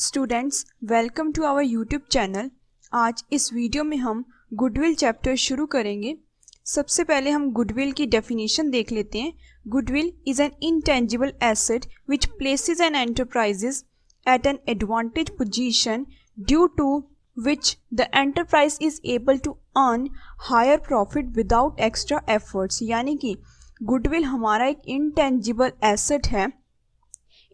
Students, welcome to our YouTube channel. आज इस video में हम गुडविल चैप्टर शुरू करेंगे। सबसे पहले हम गुडविल की डेफिनेशन देख लेते हैं। Goodwill is an intangible asset which places an enterprises at an advantage position due to which the enterprise is able to earn higher profit without extra efforts। यानी कि गुडविल हमारा एक इंटेंजिबल एसेट है।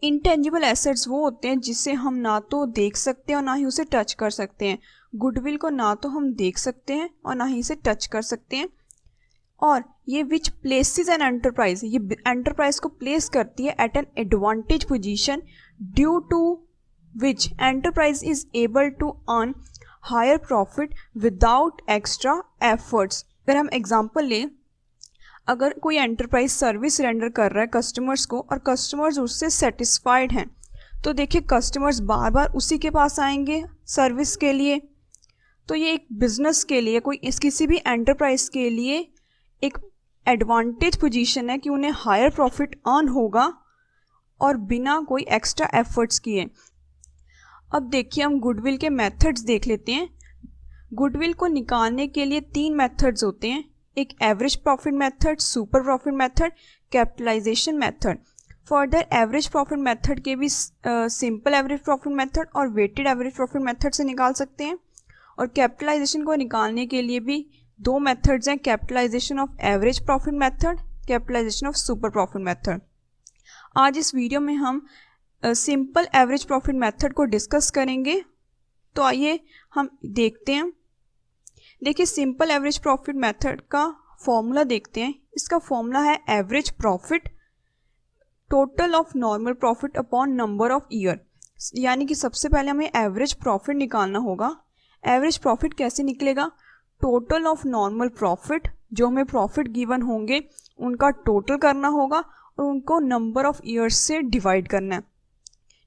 Intangible assets वो होते हैं जिसे हम ना तो देख सकते हैं और ना ही उसे टच कर सकते हैं। गुडविल को ना तो हम देख सकते हैं और ना ही इसे टच कर सकते हैं। और ये विच प्लेसेस एन एंटरप्राइज, ये एंटरप्राइज को प्लेस करती है at an advantage position due to which enterprise is able to earn higher profit without extra efforts. अगर हम एग्जांपल लें, अगर कोई एंटरप्राइज सर्विस रेंडर कर रहा है कस्टमर्स को और कस्टमर्स उससे सेटिस्फाइड हैं, तो देखिए कस्टमर्स बार बार उसी के पास आएंगे सर्विस के लिए। तो ये एक बिजनेस के लिए, किसी भी एंटरप्राइज के लिए एक एडवांटेज पोजीशन है कि उन्हें हायर प्रॉफिट अर्न होगा और बिना कोई एक्स्ट्रा एफर्ट्स किए। अब देखिए हम गुडविल के मेथड्स देख लेते हैं। गुडविल को निकालने के लिए 3 मेथड्स होते हैं, एक average profit method, super profit method, capitalisation method. Further average profit method के भी सिंपल एवरेज प्रॉफिट मेथड और वेटेड एवरेज प्रॉफिट मेथड से निकाल सकते हैं। और कैपिटलाइजेशन को निकालने के लिए भी 2 मेथड्स हैं, capitalisation of average profit method, capitalisation of super profit method. आज इस वीडियो में हम सिंपल एवरेज प्रॉफिट मेथड को डिस्कस करेंगे। तो आइए हम देखते हैं। देखिए सिंपल एवरेज प्रॉफिट मेथड का फॉर्मूला देखते हैं। इसका फॉर्मूला है average profit total of normal profit upon number of year. यानी कि सबसे पहले हमें एवरेज प्रॉफिट निकालना होगा। एवरेज प्रॉफिट कैसे निकलेगा? टोटल ऑफ नॉर्मल प्रॉफिट, जो हमें प्रॉफिट गिवन होंगे उनका टोटल करना होगा और उनको नंबर ऑफ ईयर्स से डिवाइड करना है।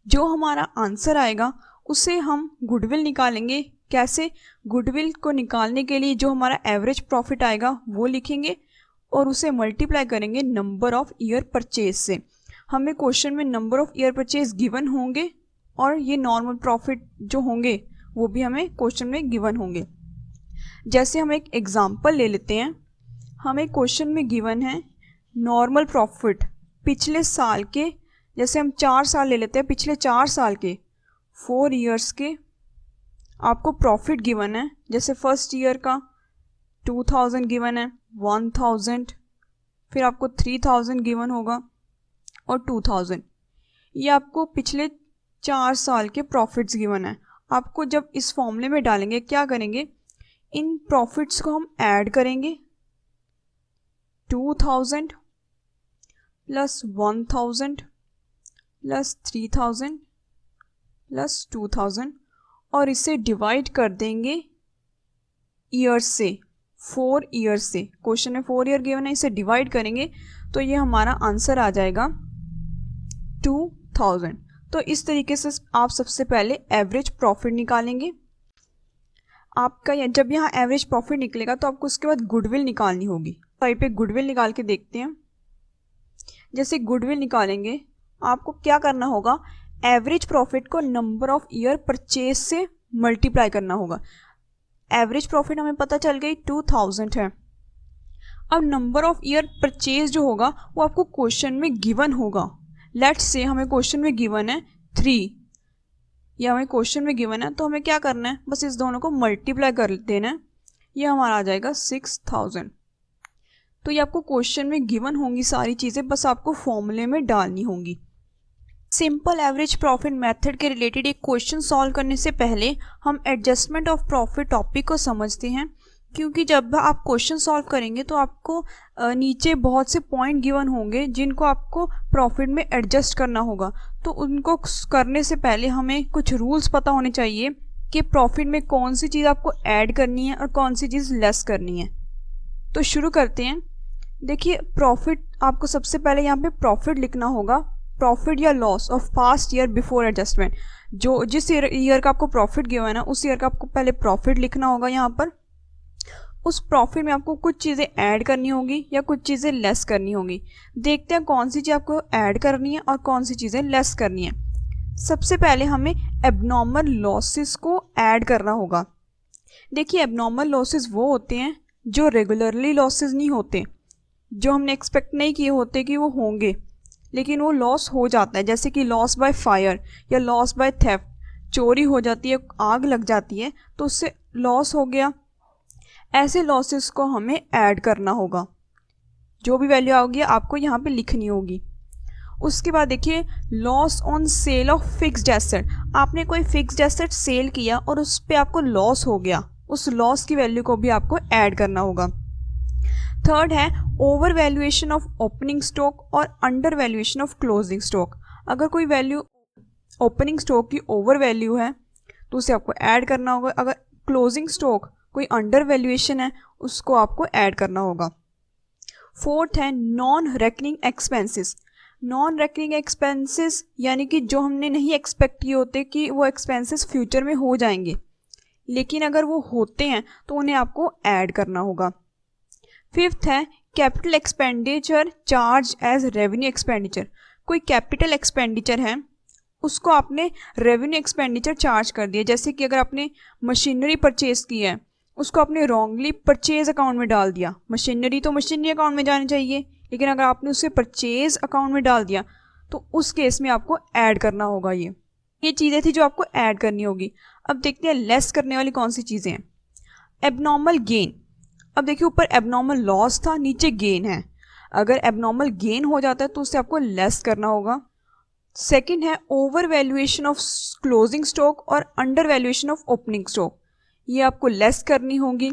जो हमारा आंसर आएगा उसे हम गुडविल निकालेंगे। कैसे? गुडविल को निकालने के लिए जो हमारा एवरेज प्रॉफिट आएगा वो लिखेंगे और उसे मल्टीप्लाई करेंगे नंबर ऑफ ईयर परचेज से। हमें क्वेश्चन में number of year purchase given होंगे और ये नॉर्मल प्रॉफिट जो होंगे वो भी हमें क्वेश्चन में गिवन होंगे। जैसे हम एक एग्जाम्पल ले लेते हैं। हमें क्वेश्चन में गिवन है नॉर्मल प्रॉफिट पिछले साल के, जैसे हम 4 साल ले लेते हैं, पिछले 4 साल के 4 ईयर्स के आपको प्रॉफिट गिवन है। जैसे फर्स्ट ईयर का 2000 गिवन है, 1000, फिर आपको 3000 गिवन होगा और 2000। ये आपको पिछले 4 साल के प्रॉफिट्स गिवन है। आपको जब इस फॉर्मूले में डालेंगे क्या करेंगे, इन प्रॉफिट्स को हम ऐड करेंगे। 2000 प्लस 1000 प्लस 3000 प्लस 2000 और इसे डिवाइड कर देंगे ईयर्स से, 4 ईयर्स से। क्वेश्चन में 4 ईयर गिवन है, इसे डिवाइड करेंगे तो ये हमारा आंसर आ जाएगा 2000। तो इस तरीके से आप सबसे पहले एवरेज प्रॉफिट निकालेंगे। आपका जब यहाँ एवरेज प्रॉफिट निकलेगा तो आपको उसके बाद गुडविल निकालनी होगी। साइड पे गुडविल निकाल के देखते हैं। जैसे गुडविल निकालेंगे आपको क्या करना होगा, एवरेज प्रॉफिट को नंबर ऑफ ईयर परचेज से मल्टीप्लाई करना होगा। एवरेज प्रॉफिट हमें पता चल गई 2000 है। अब नंबर ऑफ ईयर परचेज जो होगा वो आपको क्वेश्चन में गिवन होगा। लेट्स से हमें क्वेश्चन में गिवन है 3, या हमें क्वेश्चन में गिवन है, तो हमें क्या करना है, बस इस दोनों को मल्टीप्लाई कर देना है। ये हमारा आ जाएगा 6000। तो ये आपको क्वेश्चन में गिवन होंगी सारी चीज़ें, बस आपको फॉर्मूले में डालनी होंगी। सिंपल एवरेज प्रॉफिट मेथड के रिलेटेड एक क्वेश्चन सॉल्व करने से पहले हम एडजस्टमेंट ऑफ प्रॉफिट टॉपिक को समझते हैं, क्योंकि जब आप क्वेश्चन सॉल्व करेंगे तो आपको नीचे बहुत से पॉइंट गिवन होंगे जिनको आपको प्रॉफिट में एडजस्ट करना होगा। तो उनको करने से पहले हमें कुछ रूल्स पता होने चाहिए कि प्रॉफिट में कौन सी चीज़ आपको ऐड करनी है और कौन सी चीज़ लेस करनी है। तो शुरू करते हैं। देखिए प्रॉफिट, आपको सबसे पहले यहाँ पे प्रॉफिट लिखना होगा, प्रॉफिट या loss of past year before adjustment. जो जिस ईयर का आपको प्रॉफिट गिवन है उस ईयर का आपको पहले प्रॉफिट लिखना होगा। यहाँ पर उस प्रॉफिट में आपको कुछ चीज़ें ऐड करनी होगी या कुछ चीज़ें लेस करनी होगी। देखते हैं कौन सी चीज़ आपको ऐड करनी है और कौन सी चीज़ें लेस करनी है। सबसे पहले हमें एबनॉर्मल लॉसेस को ऐड करना होगा। देखिए एबनॉर्मल लॉसेस वो होते हैं जो रेगुलरली लॉसेस नहीं होते, जो हमने एक्सपेक्ट नहीं किए होते कि वो होंगे, लेकिन वो लॉस हो जाता है, जैसे कि लॉस बाय फायर या लॉस बाय थेफ्ट, चोरी हो जाती है, आग लग जाती है तो उससे लॉस हो गया। ऐसे लॉसेस को हमें ऐड करना होगा, जो भी वैल्यू आओगी आपको यहाँ पे लिखनी होगी। उसके बाद देखिए loss on sale of fixed asset, आपने कोई फिक्स्ड एसेट सेल किया और उस पर आपको लॉस हो गया, उस लॉस की वैल्यू को भी आपको ऐड करना होगा। थर्ड है over valuation of opening stock और under valuation of closing stock. अगर कोई वैल्यू ओपनिंग स्टॉक की ओवर वैल्यू है तो उसे आपको ऐड करना होगा, अगर क्लोजिंग स्टॉक कोई अंडर वैल्यूएशन है उसको आपको ऐड करना होगा। फोर्थ है non recurring expenses. Non recurring expenses यानी कि जो हमने नहीं एक्सपेक्ट किए होते कि वो एक्सपेंसेस फ्यूचर में हो जाएंगे, लेकिन अगर वो होते हैं तो उन्हें आपको ऐड करना होगा। फिफ्थ है capital expenditure charge as revenue expenditure. कोई कैपिटल एक्सपेंडिचर है उसको आपने रेवेन्यू एक्सपेंडिचर चार्ज कर दिया, जैसे कि अगर आपने मशीनरी परचेज की है उसको आपने रॉन्गली परचेज अकाउंट में डाल दिया। मशीनरी तो मशीनरी अकाउंट में जानी चाहिए, लेकिन अगर आपने उसे परचेज अकाउंट में डाल दिया तो उस केस में आपको ऐड करना होगा। ये चीज़ें थी जो आपको ऐड करनी होगी। अब देखते हैं लेस करने वाली कौन सी चीज़ें हैं। एबनॉर्मल गेन, अब देखिए ऊपर एबनॉर्मल लॉस था, नीचे गेन है। अगर एबनॉर्मल गेन हो जाता है तो उससे आपको लेस करना होगा। सेकंड है over valuation of closing stock और under valuation of opening stock, ये आपको लेस करनी होगी।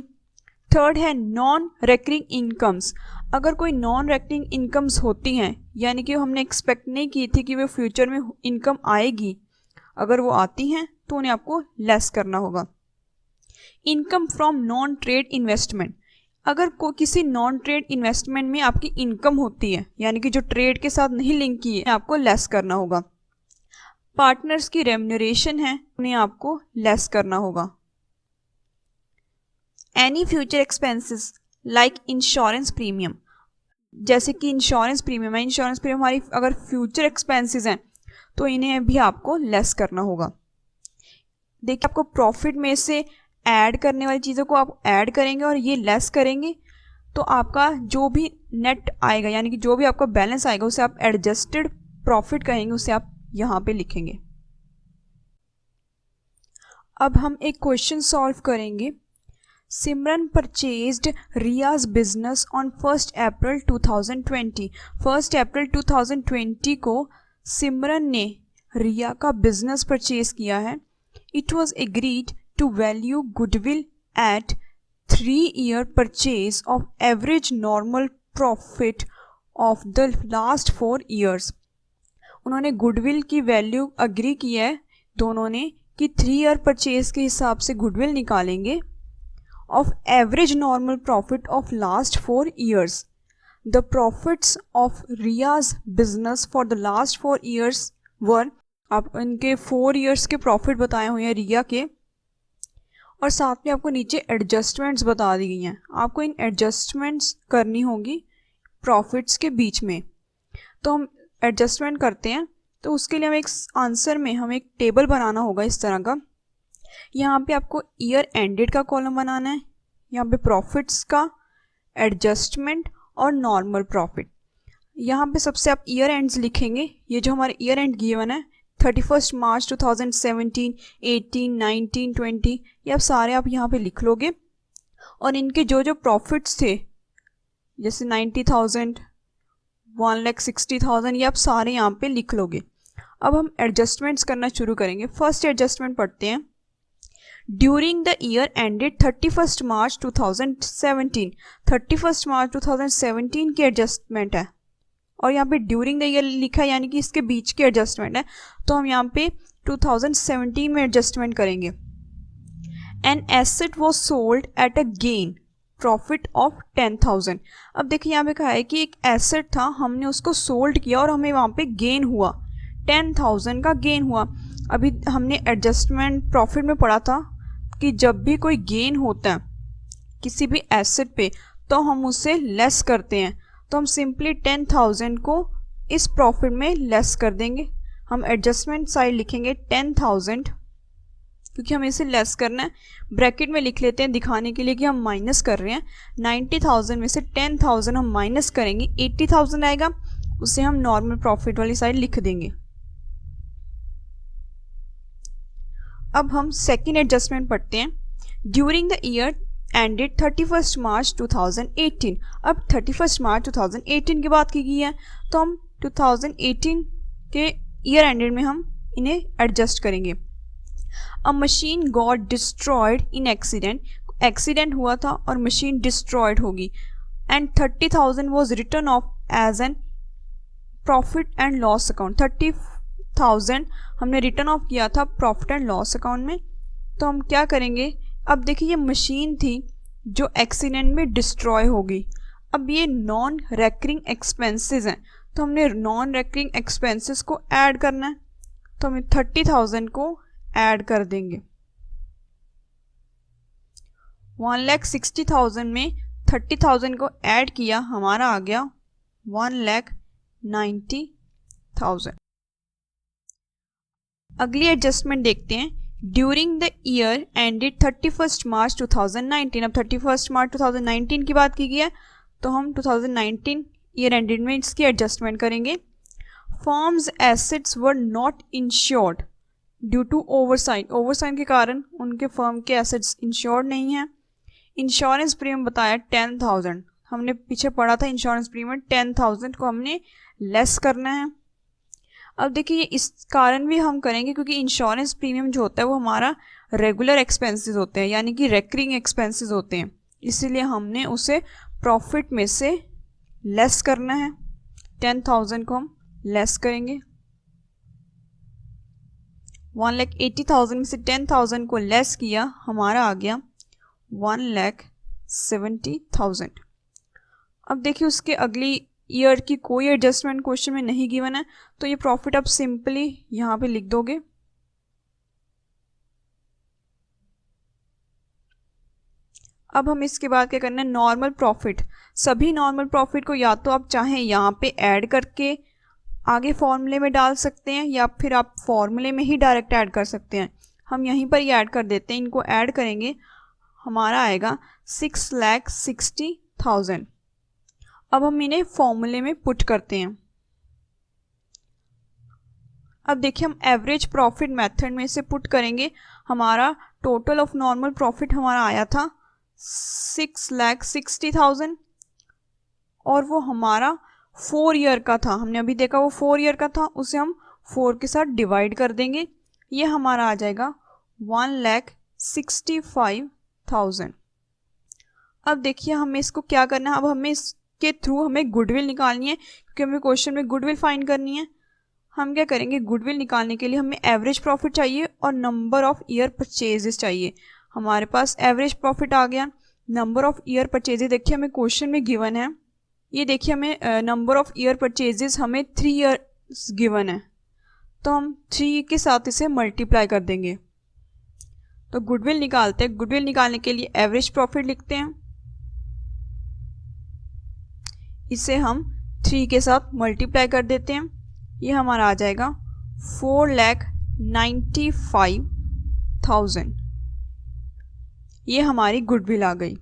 थर्ड है नॉन रेकरिंग इनकम्स। अगर कोई नॉन रेकरिंग इनकम्स होती हैं यानी कि हमने एक्सपेक्ट नहीं की थी कि वो फ्यूचर में इनकम आएगी, अगर वो आती हैं तो उन्हें आपको लेस करना होगा। Income from non trade investment, अगर किसी नॉन ट्रेड इन्वेस्टमेंट में आपकी इनकम होती है यानी कि जो ट्रेड के साथ नहीं लिंक की है, आपको लेस करना होगा। पार्टनर्स की रेम्यूनरेशन है, उन्हें आपको लेस करना होगा। Any future expenses like insurance premium, जैसे कि इंश्योरेंस प्रीमियम है, इंश्योरेंस प्रीमियम हमारी अगर फ्यूचर एक्सपेंसेस हैं तो इन्हें भी आपको लेस करना होगा। देखिए आपको प्रॉफिट में से ऐड करने वाली चीज़ों को आप ऐड करेंगे और ये लेस करेंगे तो आपका जो भी नेट आएगा यानी कि जो भी आपका बैलेंस आएगा उसे आप एडजस्टेड प्रॉफिट कहेंगे, उसे आप यहाँ पे लिखेंगे। अब हम एक क्वेश्चन सॉल्व करेंगे। सिमरन परचेज्ड रियाज बिजनेस ऑन 1 अप्रैल 2020। 1 अप्रैल 2020 को सिमरन ने रिया का बिजनेस परचेज किया है। It was agreed to value goodwill at 3-year purchase of average normal profit of the last 4 years। उन्होंने गुडविल की वैल्यू अग्री की है दोनों ने कि 3 ईयर परचेज के हिसाब से गुडविल निकालेंगे of average normal profit of last 4 years। The profits of Riyaz business for the last 4 years were, आप इनके 4 years के प्रॉफिट बताए हुए हैं रिया के, और साथ में आपको नीचे एडजस्टमेंट्स बता दी गई हैं। आपको इन एडजस्टमेंट्स करनी होगी प्रॉफिट्स के बीच में। तो हम एडजस्टमेंट करते हैं, तो उसके लिए हम एक आंसर में हमें एक टेबल बनाना होगा इस तरह का। यहाँ पे आपको ईयर एंडेड का कॉलम बनाना है, यहाँ पे प्रॉफिट्स का, एडजस्टमेंट और नॉर्मल प्रॉफिट। यहाँ पे सबसे आप ईयर एंड्स लिखेंगे। ये जो हमारे ईयर एंड गिवन है 31 मार्च 2017, 18, 19, 20, ये आप सारे आप यहाँ पे लिख लोगे। और इनके जो जो प्रॉफिट्स थे जैसे 90,000, 1,60,000, ये आप सारे यहाँ पे लिख लोगे। अब हम एडजस्टमेंट्स करना शुरू करेंगे। फर्स्ट एडजस्टमेंट पढ़ते हैं। ड्यूरिंग द ईयर एंडेड 31 मार्च 2017, 31 मार्च 2017 की एडजस्टमेंट है और यहाँ पे ड्यूरिंग द ईयर लिखा है यानी कि इसके बीच की एडजस्टमेंट है, तो हम यहाँ पे 2017 में एडजस्टमेंट करेंगे। An asset was sold at a gain profit of 10,000। अब देखिए यहाँ पे कहा है कि एक एसेट था, हमने उसको सोल्ड किया और हमें वहाँ पे गेन हुआ, 10,000 का गेन हुआ। अभी हमने एडजस्टमेंट प्रॉफिट में पढ़ा था कि जब भी कोई गेन होता है किसी भी एसेट पे तो हम उससे लेस करते हैं, तो हम सिंपली 10,000 को इस प्रॉफिट में लेस कर देंगे। हम एडजस्टमेंट साइड लिखेंगे 10,000 क्योंकि हमें इसे लेस करना है। ब्रैकेट में लिख लेते हैं दिखाने के लिए कि हम माइनस कर रहे हैं। 90,000 में से 10,000 हम माइनस करेंगे, 80,000 आएगा, उसे हम नॉर्मल प्रॉफिट वाली साइड लिख देंगे। अब हम सेकेंड एडजस्टमेंट पढ़ते हैं। ड्यूरिंग द ईयर एंडेड 31 मार्च 2018। अब 31 मार्च 2018 की बात की गई है, तो हम 2018 के ईयर एंडेड में हम इन्हें एडजस्ट करेंगे। A machine got destroyed in accident हुआ था और मशीन डिस्ट्रॉयड होगी, and 30,000 was return of as an profit and loss account. 30,000 हमने रिटर्न ऑफ किया था प्रॉफिट एंड लॉस अकाउंट में। तो हम क्या करेंगे, अब देखिए ये मशीन थी जो एक्सीडेंट में डिस्ट्रॉय होगी। अब ये नॉन रेकरिंग एक्सपेंसेस हैं, तो हमने नॉन रेकरिंग एक्सपेंसेस को ऐड करना है, तो हमें 30,000 को ऐड कर देंगे। 1,60,000 में 30,000 को ऐड किया, हमारा आ गया 1,90,000। अगली एडजस्टमेंट देखते हैं। ड्यूरिंग द ईयर एंडेड 31 मार्च 2019। अब 31 मार्च 2019 की बात की गई है, तो हम 2019 ईयर एंडेड में इसकी एडजस्टमेंट करेंगे। Firms assets were not insured due to oversight के कारण उनके फर्म के एसेट्स इंश्योर्ड नहीं हैं। इंश्योरेंस प्रीमियम बताया 10,000, हमने पीछे पढ़ा था इंश्योरेंस प्रीमियम 10,000 को हमने लेस करना है। अब देखिए इस कारण भी हम करेंगे क्योंकि इंश्योरेंस प्रीमियम जो होता है वो हमारा रेगुलर एक्सपेंसेस होते हैं, यानी कि रेकरिंग एक्सपेंसेस होते हैं, इसीलिए हमने उसे प्रॉफिट में से लेस करना है। 10,000 को हम लेस करेंगे। 1,80,000 में से 10,000 को लेस किया, हमारा आ गया 1,70,000। अब देखिए उसके अगली ईयर की कोई एडजस्टमेंट क्वेश्चन में नहीं गिवन है, तो ये प्रॉफिट आप सिंपली यहाँ पे लिख दोगे। अब हम इसके बाद क्या करना है, नॉर्मल प्रॉफिट। सभी नॉर्मल प्रॉफिट को या तो आप चाहें यहाँ पे ऐड करके आगे फॉर्मूले में डाल सकते हैं, या फिर आप फॉर्मूले में ही डायरेक्ट ऐड कर सकते हैं। हम यहीं पर ही ऐड कर देते हैं, इनको ऐड करेंगे, हमारा आएगा 6,60,000। अब हम इन्हें फॉर्मूले में पुट करते हैं। अब देखिए हम एवरेज प्रॉफिट मेथड में से पुट करेंगे, हमारा टोटल ऑफ नॉर्मल प्रॉफिट हमारा आया था 6,60,000 और वो हमारा 4 ईयर का था। हमने अभी देखा वो 4 ईयर का था, उसे हम 4 के साथ डिवाइड कर देंगे, ये हमारा आ जाएगा 1,65,000। अब देखिए हमें इसको क्या करना है, अब हमें इसके थ्रू हमें गुडविल निकालनी है, क्योंकि हमें क्वेश्चन में गुडविल फाइंड करनी है। हम क्या करेंगे, गुडविल निकालने के लिए हमें एवरेज प्रॉफिट चाहिए और नंबर ऑफ ईयर परचेजेस चाहिए। हमारे पास एवरेज प्रॉफिट आ गया। नंबर ऑफ ईयर परचेजेस देखिए हमें क्वेश्चन में गिवन है, ये देखिए हमें नंबर ऑफ ईयर परचेजेस हमें 3 ईयर्स गिवन है, तो हम 3 के साथ इसे मल्टीप्लाई कर देंगे। तो गुडविल निकालते हैं। गुडविल निकालने के लिए एवरेज प्रॉफिट लिखते हैं, इसे हम 3 के साथ मल्टीप्लाई कर देते हैं, ये हमारा आ जाएगा 4,95,000। ये हमारी गुडविल आ गई।